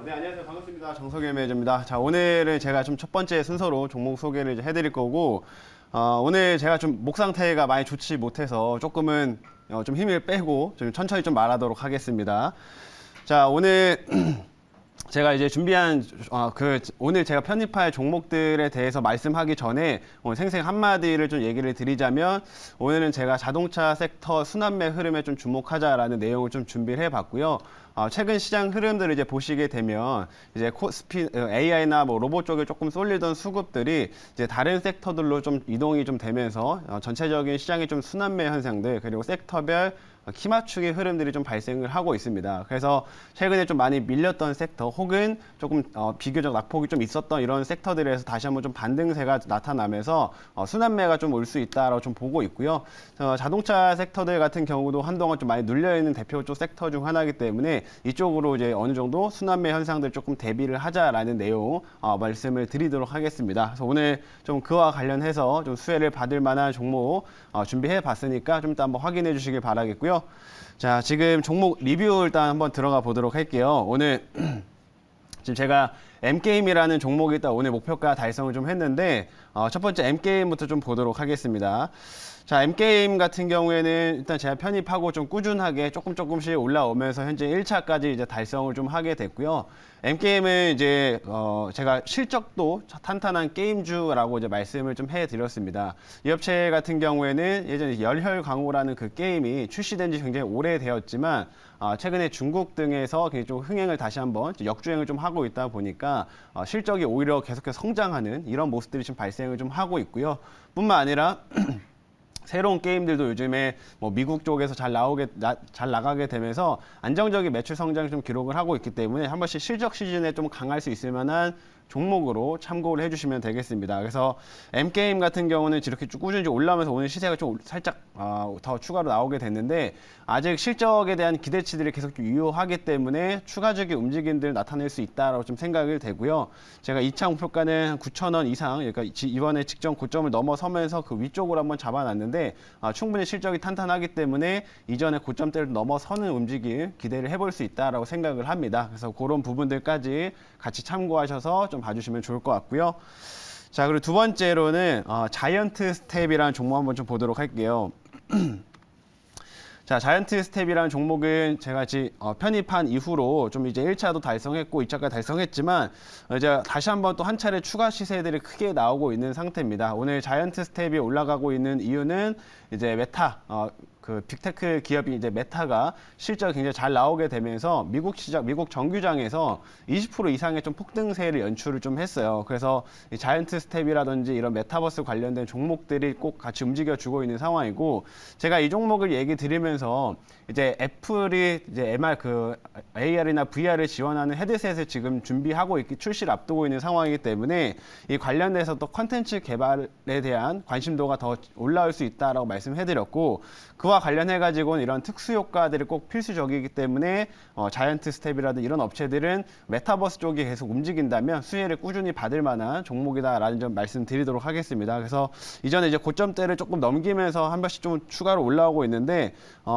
네, 안녕하세요. 반갑습니다. 정석일 매니저입니다. 자, 오늘은 제가 좀 첫 번째 순서로 종목 소개를 이제 해드릴 거고, 오늘 제가 좀 목 상태가 많이 좋지 못해서 조금은 좀 힘을 빼고 좀 천천히 좀 말하도록 하겠습니다. 자, 오늘 제가 이제 준비한 오늘 제가 편입할 종목들에 대해서 말씀하기 전에 오늘 생생 한마디를 좀 얘기를 드리자면, 오늘은 제가 자동차 섹터 순환매 흐름에 좀 주목하자라는 내용을 좀 준비를 해봤고요. 최근 시장 흐름들을 이제 보시게 되면 이제 AI나 뭐 로봇 쪽에 조금 쏠리던 수급들이 이제 다른 섹터들로 좀 이동이 좀 되면서 전체적인 시장의 좀 순환매 현상들, 그리고 섹터별 키 맞추기 흐름들이 좀 발생을 하고 있습니다. 그래서 최근에 좀 많이 밀렸던 섹터, 혹은 조금 비교적 낙폭이 좀 있었던 이런 섹터들에서 다시 한번 좀 반등세가 나타나면서 순환매가 좀 올 수 있다라고 좀 보고 있고요. 자동차 섹터들 같은 경우도 한동안 좀 많이 눌려 있는 대표 쪽 섹터 중 하나이기 때문에 이쪽으로 이제 어느 정도 순환매 현상들 조금 대비를 하자라는 내용 말씀을 드리도록 하겠습니다. 그래서 오늘 좀 그와 관련해서 좀 수혜를 받을 만한 종목 준비해 봤으니까 좀 이따 한번 확인해 주시길 바라겠고요. 자, 지금 종목 리뷰 일단 한번 들어가 보도록 할게요. 오늘 지금 제가 M게임이라는 종목이 일단 오늘 목표가 달성을 좀 했는데, 첫 번째 M게임부터 좀 보도록 하겠습니다. 자, M게임 같은 경우에는 일단 제가 편입하고 좀 꾸준하게 조금씩 올라오면서 현재 1차까지 이제 달성을 좀 하게 됐고요. M게임은 이제 제가 실적도 탄탄한 게임주라고 이제 말씀을 좀 해드렸습니다. 이 업체 같은 경우에는 예전에 열혈광호라는 그 게임이 출시된 지 굉장히 오래되었지만 최근에 중국 등에서 굉장히 좀 흥행을 다시 한번 역주행을 좀 하고 있다 보니까 실적이 오히려 계속해서 성장하는 이런 모습들이 좀 발생을 좀 하고 있고요. 뿐만 아니라 새로운 게임들도 요즘에 뭐 미국 쪽에서 잘 나가게 되면서 안정적인 매출 성장을 좀 기록을 하고 있기 때문에 한 번씩 실적 시즌에 좀 강할 수 있을 만한 종목으로 참고를 해주시면 되겠습니다. 그래서 M게임 같은 경우는 이렇게 쭉 꾸준히 올라오면서 오늘 시세가 좀 살짝 더 추가로 나오게 됐는데, 아직 실적에 대한 기대치들이 계속 좀 유효하기 때문에 추가적인 움직임들 나타낼 수 있다라고 좀 생각이 되고요. 제가 2차 목표가는 한 9,000원 이상, 그러니까 이번에 직전 고점을 넘어서면서 그 위쪽으로 한번 잡아놨는데 충분히 실적이 탄탄하기 때문에 이전에 고점대를 넘어서는 움직임 기대를 해볼 수 있다라고 생각을 합니다. 그래서 그런 부분들까지 같이 참고하셔서 좀 봐주시면 좋을 것 같고요. 자, 그리고 두 번째로는 자이언트 스텝이라는 종목 한번 좀 보도록 할게요. 자, 자이언트 스텝이라는 종목은 제가 편입한 이후로 좀 이제 1차도 달성했고 2차까지 달성했지만 이제 다시 한번 또 한 차례 추가 시세들이 크게 나오고 있는 상태입니다. 오늘 자이언트 스텝이 올라가고 있는 이유는 이제 메타, 그 빅테크 기업이 이제 메타가 실적이 굉장히 잘 나오게 되면서 미국 정규장에서 20% 이상의 좀 폭등세를 연출을 좀 했어요. 그래서 이 자이언트 스텝이라든지 이런 메타버스 관련된 종목들이 꼭 같이 움직여주고 있는 상황이고, 제가 이 종목을 얘기 드리면서 이제 애플이 이제 AR이나 VR을 지원하는 헤드셋을 지금 준비하고 출시를 앞두고 있는 상황이기 때문에 이 관련돼서 또 컨텐츠 개발에 대한 관심도가 더 올라올 수 있다라고 말씀해드렸고, 그와 관련해가지고는 이런 특수 효과들이 꼭 필수적이기 때문에 자이언트 스텝이라든 이런 업체들은 메타버스 쪽이 계속 움직인다면 수혜를 꾸준히 받을 만한 종목이다라는 점 말씀드리도록 하겠습니다. 그래서 이전에 이제 고점대를 조금 넘기면서 한 번씩 좀 추가로 올라오고 있는데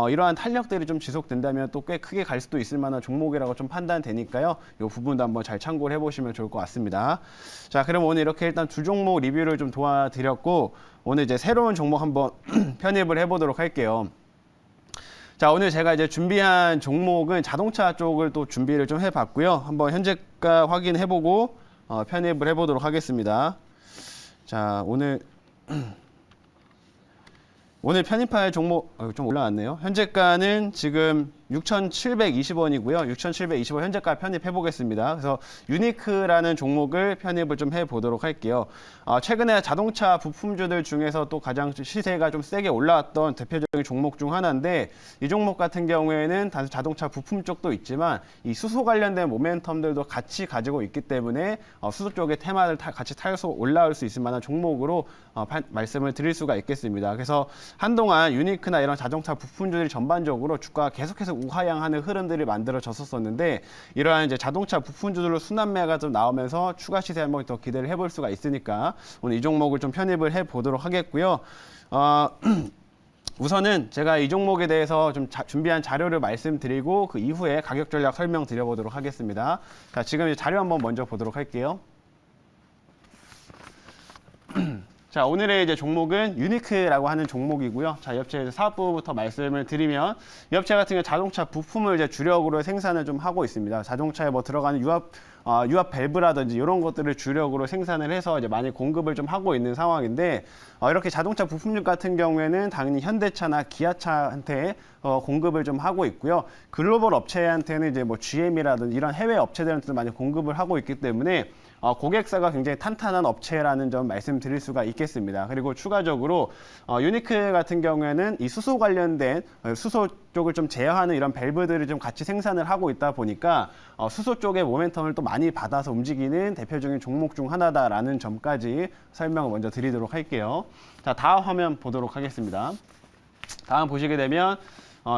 이러한 탄력들이 좀 지속된다면 또 꽤 크게 갈 수도 있을 만한 종목이라고 좀 판단되니까요. 이 부분도 한번 잘 참고를 해보시면 좋을 것 같습니다. 자, 그럼 오늘 이렇게 일단 두 종목 리뷰를 좀 도와드렸고, 오늘 이제 새로운 종목 한번 편입을 해보도록 할게요. 자, 오늘 제가 이제 준비한 종목은 자동차 쪽을 또 준비를 좀 해봤고요. 한번 현재가 확인해보고 편입을 해보도록 하겠습니다. 자, 오늘 편입할 종목 좀 올라왔네요. 현재가는 지금 6,720원이고요. 6,720원 현재가 편입해 보겠습니다. 그래서 유니크라는 종목을 편입을 좀 해보도록 할게요. 최근에 자동차 부품주들 중에서 또 가장 시세가 좀 세게 올라왔던 대표적인 종목 중 하나인데, 이 종목 같은 경우에는 단순 자동차 부품 쪽도 있지만 이 수소 관련된 모멘텀들도 같이 가지고 있기 때문에 수소 쪽의 테마를 같이 타서 올라올 수 있을 만한 종목으로 말씀을 드릴 수가 있겠습니다. 그래서 한동안 유니크나 이런 자동차 부품주들이 전반적으로 주가가 계속해서 우하향하는 흐름들이 만들어졌었는데, 이러한 이제 자동차 부품주들로 순환매가 좀 나오면서 추가 시세 한번 더 기대를 해볼 수가 있으니까 오늘 이 종목을 좀 편입을 해 보도록 하겠고요. 우선은 제가 이 종목에 대해서 좀 준비한 자료를 말씀드리고 그 이후에 가격 전략 설명드려보도록 하겠습니다. 자, 지금 이제 자료 한번 먼저 보도록 할게요. 자, 오늘의 이제 종목은 유니크라고 하는 종목이고요. 자, 이 업체 사업부부터 말씀을 드리면 이 업체 같은 경우 자동차 부품을 이제 주력으로 생산을 좀 하고 있습니다. 자동차에 뭐 들어가는 유압 밸브라든지 이런 것들을 주력으로 생산을 해서 이제 많이 공급을 좀 하고 있는 상황인데 이렇게 자동차 부품류 같은 경우에는 당연히 현대차나 기아차한테 공급을 좀 하고 있고요. 글로벌 업체한테는 이제 뭐 GM이라든지 이런 해외 업체들한테도 많이 공급을 하고 있기 때문에 고객사가 굉장히 탄탄한 업체라는 점 말씀드릴 수가 있겠습니다. 그리고 추가적으로 유니크 같은 경우에는 이 수소 관련된 수소 쪽을 좀 제어하는 이런 밸브들을 좀 같이 생산을 하고 있다 보니까 수소 쪽의 모멘텀을 또 많이 받아서 움직이는 대표적인 종목 중 하나다라는 점까지 설명을 먼저 드리도록 할게요. 자, 다음 화면 보도록 하겠습니다. 다음 보시게 되면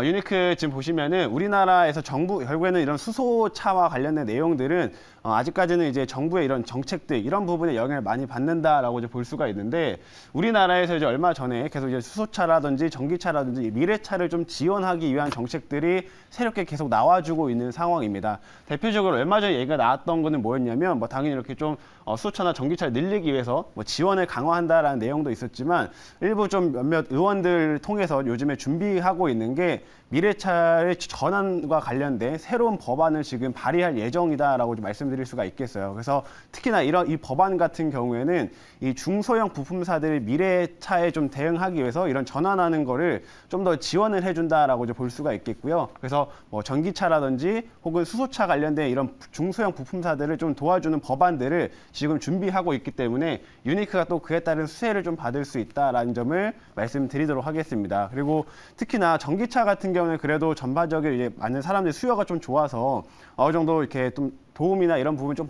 유니크 지금 보시면은 우리나라에서 정부 결국에는 이런 수소차와 관련된 내용들은 아직까지는 이제 정부의 이런 정책들 이런 부분에 영향을 많이 받는다라고 이제 볼 수가 있는데 우리나라에서 이제 얼마 전에 계속 이제 수소차라든지 전기차라든지 미래차를 좀 지원하기 위한 정책들이 새롭게 계속 나와주고 있는 상황입니다. 대표적으로 얼마 전에 얘기가 나왔던 거는 뭐였냐면 뭐 당연히 이렇게 좀 수소차나 전기차를 늘리기 위해서 뭐 지원을 강화한다라는 내용도 있었지만 일부 좀 몇몇 의원들 통해서 요즘에 준비하고 있는 게 미래차의 전환과 관련된 새로운 법안을 지금 발의할 예정이다라고 좀 말씀드릴 수가 있겠어요. 그래서 특히나 이 법안 같은 경우에는 이 중소형 부품사들이 미래차에 좀 대응하기 위해서 이런 전환하는 거를 좀 더 지원을 해준다라고 이제 볼 수가 있겠고요. 그래서 뭐 전기차라든지 혹은 수소차 관련된 이런 중소형 부품사들을 좀 도와주는 법안들을 지금 준비하고 있기 때문에 유니크가 또 그에 따른 수혜를 좀 받을 수 있다라는 점을 말씀드리도록 하겠습니다. 그리고 특히나 전기차 같은 경우는 그래도 전반적인 이제 많은 사람들의 수요가 좀 좋아서 어느 정도 이렇게 좀 도움이나 이런 부분 좀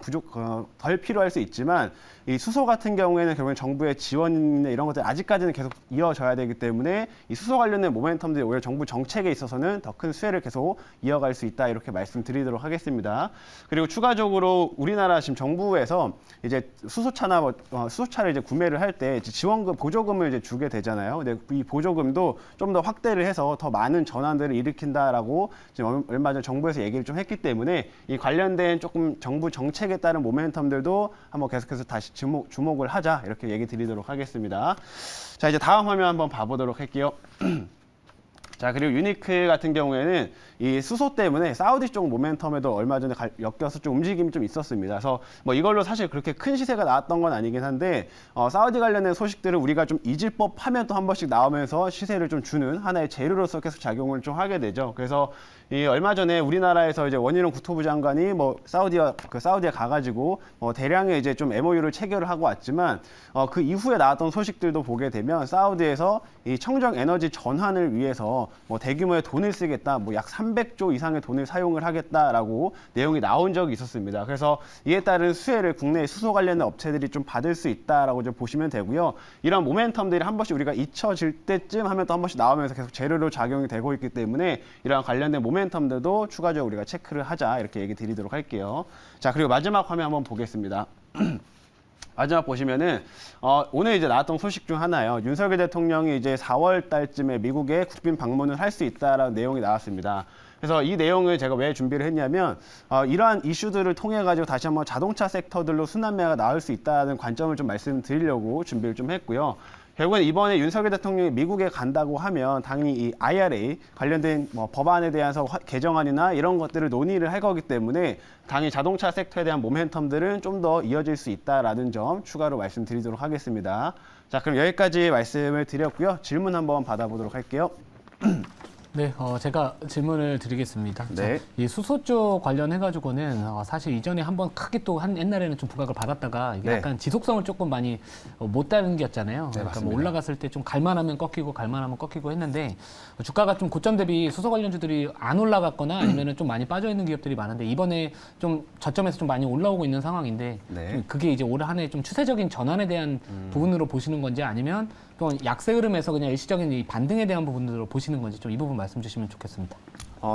덜 필요할 수 있지만 이 수소 같은 경우에는 결국엔 정부의 지원이나 이런 것들 아직까지는 계속 이어져야 되기 때문에 이 수소 관련된 모멘텀들이 오히려 정부 정책에 있어서는 더 큰 수혜를 계속 이어갈 수 있다 이렇게 말씀드리도록 하겠습니다. 그리고 추가적으로 우리나라 지금 정부에서 이제 수소차나 수소차를 이제 구매를 할 때 지원금 보조금을 이제 주게 되잖아요. 근데 이 보조금도 좀 더 확대를 해서 더 많은 전환들을 일으킨다라고 지금 얼마 전 정부에서 얘기를 좀 했기 때문에 이 관련된 조금 정부 정책에 따른 모멘텀들도 한번 계속해서 다시 주목을 하자 이렇게 얘기 드리도록 하겠습니다. 자, 이제 다음 화면 한번 봐보도록 할게요. 자, 그리고 유니크 같은 경우에는 이 수소 때문에 사우디 쪽 모멘텀에도 얼마 전에 엮여서 좀 움직임이 좀 있었습니다. 그래서 뭐 이걸로 사실 그렇게 큰 시세가 나왔던 건 아니긴 한데 사우디 관련된 소식들을 우리가 좀 잊을 법하면 또 한 번씩 나오면서 시세를 좀 주는 하나의 재료로서 계속 작용을 좀 하게 되죠. 그래서 이 얼마 전에 우리나라에서 이제 원희룡 국토부 장관이 뭐 사우디에 가가지고 대량의 이제 좀 MOU를 체결을 하고 왔지만 그 이후에 나왔던 소식들도 보게 되면 사우디에서 이 청정 에너지 전환을 위해서 뭐 대규모의 돈을 쓰겠다, 뭐 약 300조 이상의 돈을 사용을 하겠다라고 내용이 나온 적이 있었습니다. 그래서 이에 따른 수혜를 국내 수소 관련된 업체들이 좀 받을 수 있다라고 좀 보시면 되고요. 이런 모멘텀들이 한 번씩 우리가 잊혀질 때쯤 하면 또 한 번씩 나오면서 계속 재료로 작용이 되고 있기 때문에 이러한 관련된 모멘텀들도 추가적으로 우리가 체크를 하자 이렇게 얘기 드리도록 할게요. 자, 그리고 마지막 화면 한번 보겠습니다. 마지막 보시면은 오늘 이제 나왔던 소식 중 하나예요. 윤석열 대통령이 이제 4월 달쯤에 미국에 국빈 방문을 할 수 있다라는 내용이 나왔습니다. 그래서 이 내용을 제가 왜 준비를 했냐면 이러한 이슈들을 통해 가지고 다시 한번 자동차 섹터들로 순환매가 나올 수 있다는 관점을 좀 말씀드리려고 준비를 좀 했고요. 결국은 이번에 윤석열 대통령이 미국에 간다고 하면 당연히 이 IRA 관련된 법안에 대해서 개정안이나 이런 것들을 논의를 할 거기 때문에 당연히 자동차 섹터에 대한 모멘텀들은 좀 더 이어질 수 있다라는 점 추가로 말씀드리도록 하겠습니다. 자, 그럼 여기까지 말씀을 드렸고요. 질문 한번 받아보도록 할게요. 네, 제가 질문을 드리겠습니다. 네. 이 수소 쪽 관련해가지고는 사실 이전에 한번 크게 또 옛날에는 좀 부각을 받았다가 이게 네. 약간 지속성을 조금 많이 못 따른겼잖아요. 네, 그러니까 맞습니다. 뭐 올라갔을 때 좀 갈만하면 꺾이고 갈만하면 꺾이고 했는데 주가가 좀 고점 대비 수소 관련주들이 안 올라갔거나 아니면은 좀 많이 빠져 있는 기업들이 많은데 이번에 좀 저점에서 좀 많이 올라오고 있는 상황인데 네. 좀 그게 이제 올 한 해 좀 추세적인 전환에 대한 부분으로 보시는 건지 아니면 또 약세 흐름에서 그냥 일시적인 이 반등에 대한 부분으로 보시는 건지 좀 이 부분 말씀 주시면 좋겠습니다.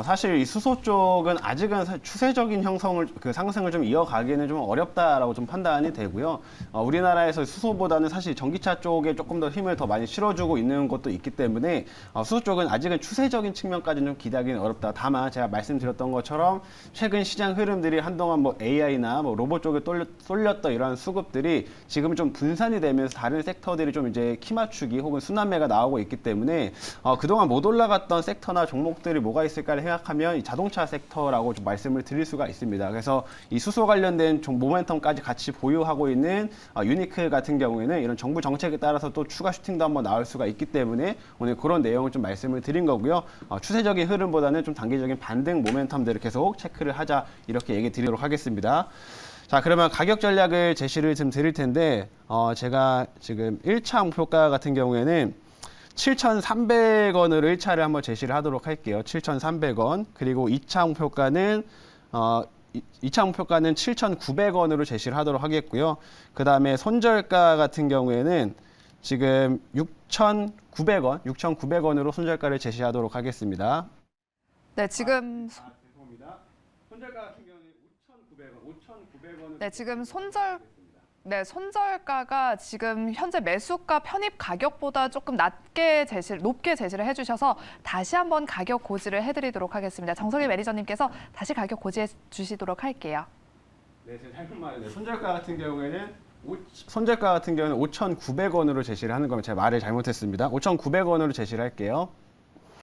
사실 이 수소 쪽은 아직은 추세적인 상승을 좀 이어가기에는 좀 어렵다라고 좀 판단이 되고요. 우리나라에서 수소보다는 사실 전기차 쪽에 조금 더 힘을 더 많이 실어주고 있는 것도 있기 때문에 수소 쪽은 아직은 추세적인 측면까지는 좀 기대하기는 어렵다. 다만 제가 말씀드렸던 것처럼 최근 시장 흐름들이 한동안 뭐 AI나 뭐 로봇 쪽에 쏠렸던 이러한 수급들이 지금 좀 분산이 되면서 다른 섹터들이 좀 이제 키 맞추기 혹은 순환매가 나오고 있기 때문에 그동안 못 올라갔던 섹터나 종목들이 뭐가 있을까를 생각하면 이 자동차 섹터라고 좀 말씀을 드릴 수가 있습니다. 그래서 이 수소 관련된 모멘텀까지 같이 보유하고 있는 유니클 같은 경우에는 이런 정부 정책에 따라서 또 추가 슈팅도 한번 나올 수가 있기 때문에 오늘 그런 내용을 좀 말씀을 드린 거고요. 추세적인 흐름보다는 좀 단기적인 반등 모멘텀들을 계속 체크를 하자 이렇게 얘기 드리도록 하겠습니다. 자, 그러면 가격 전략을 제시를 좀 드릴 텐데 제가 지금 1차 목표가 같은 경우에는 7,300원으로 1차를 한번 제시를 하도록 할게요. 7,300원. 그리고 2차 목표가는 7,900원으로 제시를 하도록 하겠고요. 그 다음에 손절가 같은 경우에는 지금 6,900원으로 손절가를 제시하도록 하겠습니다. 네, 지금 죄송합니다. 손절가 같은 경우는 5,900원. 네, 지금 손절가가 지금 현재 매수가 편입 가격보다 조금 높게 제시를 해주셔서 다시 한번 가격 고지를 해드리도록 하겠습니다. 정석일 매니저님께서 다시 가격 고지해 주시도록 할게요. 네, 제가 잘못 말했네요. 손절가 같은 경우는 5,900원으로 제시를 하는 거면 제가 말을 잘못했습니다. 5,900원으로 제시를 할게요.